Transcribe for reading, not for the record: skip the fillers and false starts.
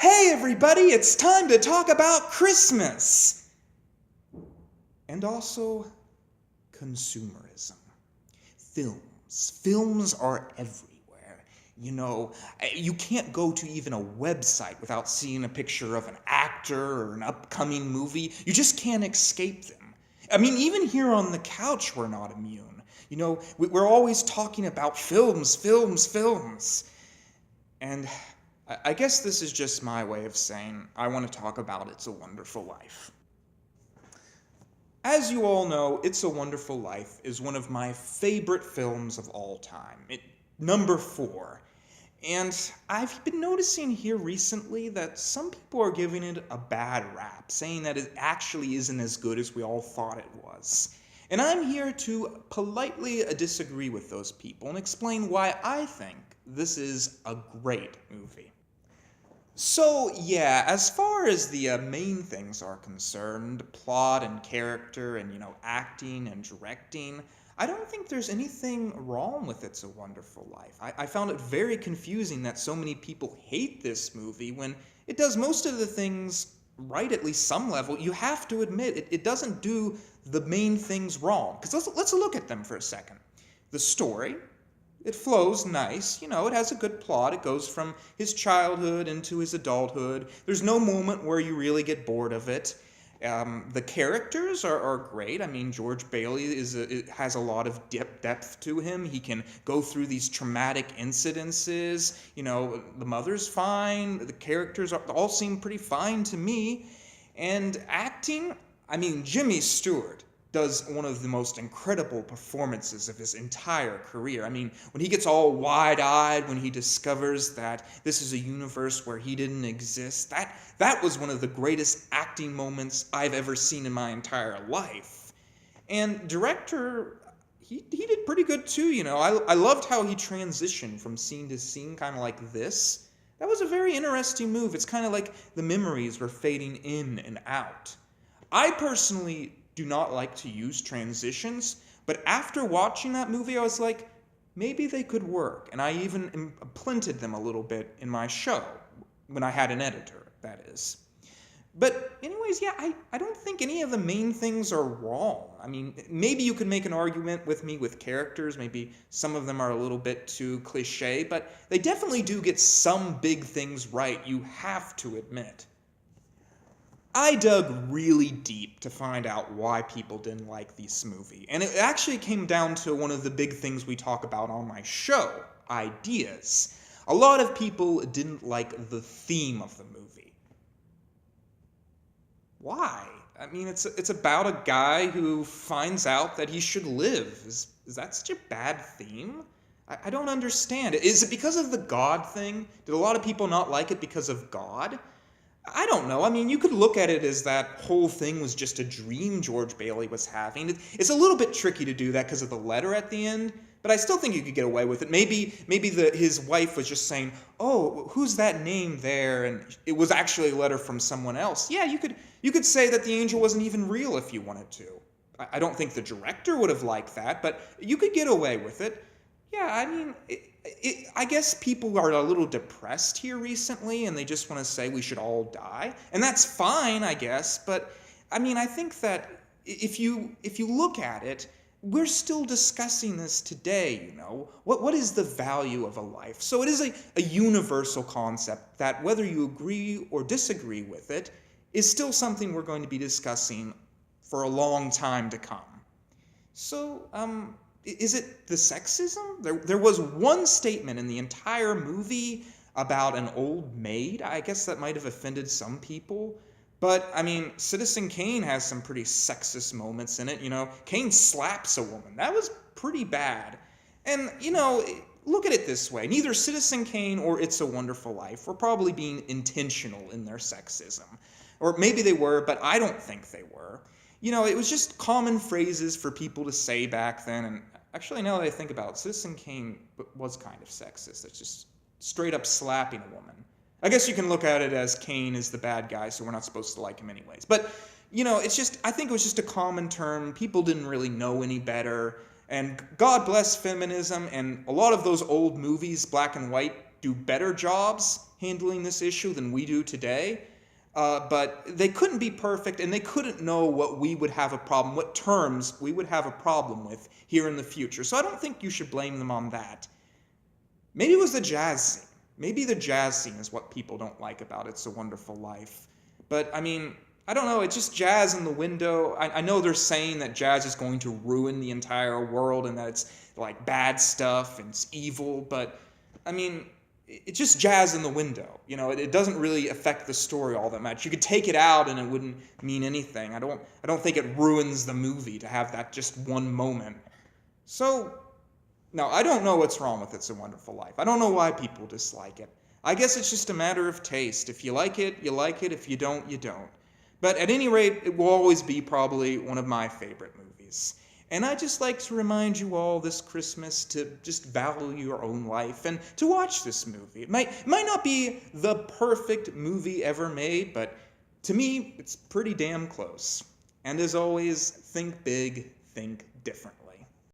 Hey everybody, it's time to talk about Christmas! And also, consumerism. Films are everywhere. You can't go to even a website without seeing a picture of an actor or an upcoming movie. You just can't escape them. I mean, even here on the couch, we're not immune. We're always talking about films. And I guess this is just my way of saying I want to talk about It's a Wonderful Life. As you all know, It's a Wonderful Life is one of my favorite films of all time. Number 4. And I've been noticing here recently that some people are giving it a bad rap, saying that it actually isn't as good as we all thought it was. And I'm here to politely disagree with those people and explain why I think this is a great movie. So, yeah, as far as the main things are concerned, plot and character and, acting and directing, I don't think there's anything wrong with It's a Wonderful Life. I found it very confusing that so many people hate this movie when it does most of the things right, at least some level. You have to admit, it doesn't do the main things wrong. Because let's look at them for a second. The story. It flows nice, it has a good plot. It goes from his childhood into his adulthood. There's no moment where you really get bored of it. The characters are great. I mean, George Bailey has a lot of depth to him. He can go through these traumatic incidences. The mother's fine. The characters all seem pretty fine to me. And acting, I mean, Jimmy Stewart does one of the most incredible performances of his entire career. I mean, when he gets all wide-eyed, when he discovers that this is a universe where he didn't exist, that was one of the greatest acting moments I've ever seen in my entire life. And director, he did pretty good too, I loved how he transitioned from scene to scene, kind of like this. That was a very interesting move. It's kind of like the memories were fading in and out. I personally do not like to use transitions, but after watching that movie, I was like, maybe they could work. And I even implemented them a little bit in my show, when I had an editor, that is. But anyways, yeah, I don't think any of the main things are wrong. I mean, maybe you could make an argument with me with characters. Maybe some of them are a little bit too cliche, but they definitely do get some big things right, you have to admit. I dug really deep to find out why people didn't like this movie, and it actually came down to one of the big things we talk about on my show, ideas. A lot of people didn't like the theme of the movie. Why? I mean, it's about a guy who finds out that he should live. Is that such a bad theme? I don't understand. Is it because of the God thing? Did a lot of people not like it because of God? I don't know. I mean, you could look at it as that whole thing was just a dream George Bailey was having. It's a little bit tricky to do that because of the letter at the end, but I still think you could get away with it. Maybe his wife was just saying, "Oh, who's that name there?" and it was actually a letter from someone else. Yeah, you could say that the angel wasn't even real if you wanted to. I don't think the director would have liked that, but you could get away with it. Yeah, I mean, I guess people are a little depressed here recently, and they just want to say we should all die, and that's fine, I guess. But I mean, I think that if you look at it, we're still discussing this today. What is the value of a life? So it is a universal concept that whether you agree or disagree with it is still something we're going to be discussing for a long time to come. So, is it the sexism? There was one statement in the entire movie about an old maid. I guess that might have offended some people. But, I mean, Citizen Kane has some pretty sexist moments in it. Kane slaps a woman. That was pretty bad. And, look at it this way. Neither Citizen Kane or It's a Wonderful Life were probably being intentional in their sexism. Or maybe they were, but I don't think they were. It was just common phrases for people to say back then, and actually, now that I think about it, Citizen Kane was kind of sexist. It's just straight up slapping a woman. I guess you can look at it as Kane is the bad guy, so we're not supposed to like him anyways. But, I think it was just a common term. People didn't really know any better. And God bless feminism, and a lot of those old movies, black and white, do better jobs. handling this issue than we do today. But they couldn't be perfect, and they couldn't know what we would have a problem, what terms we would have a problem with here in the future. So I don't think you should blame them on that. Maybe it was the jazz scene. Maybe the jazz scene is what people don't like about It's a Wonderful Life. But, I mean, I don't know, it's just jazz in the window. I know they're saying that jazz is going to ruin the entire world and that it's, like, bad stuff and it's evil, but, I mean, it's just jazz in the window. You know, it doesn't really affect the story all that much. You could take it out and it wouldn't mean anything. I don't think it ruins the movie to have that just one moment. So, no, I don't know what's wrong with It's a Wonderful Life. I don't know why people dislike it. I guess it's just a matter of taste. If you like it, you like it. If you don't, you don't. But at any rate, it will always be probably one of my favorite movies. And I just like to remind you all this Christmas to just value your own life and to watch this movie. It might not be the perfect movie ever made, but to me, it's pretty damn close. And as always, think big, think differently.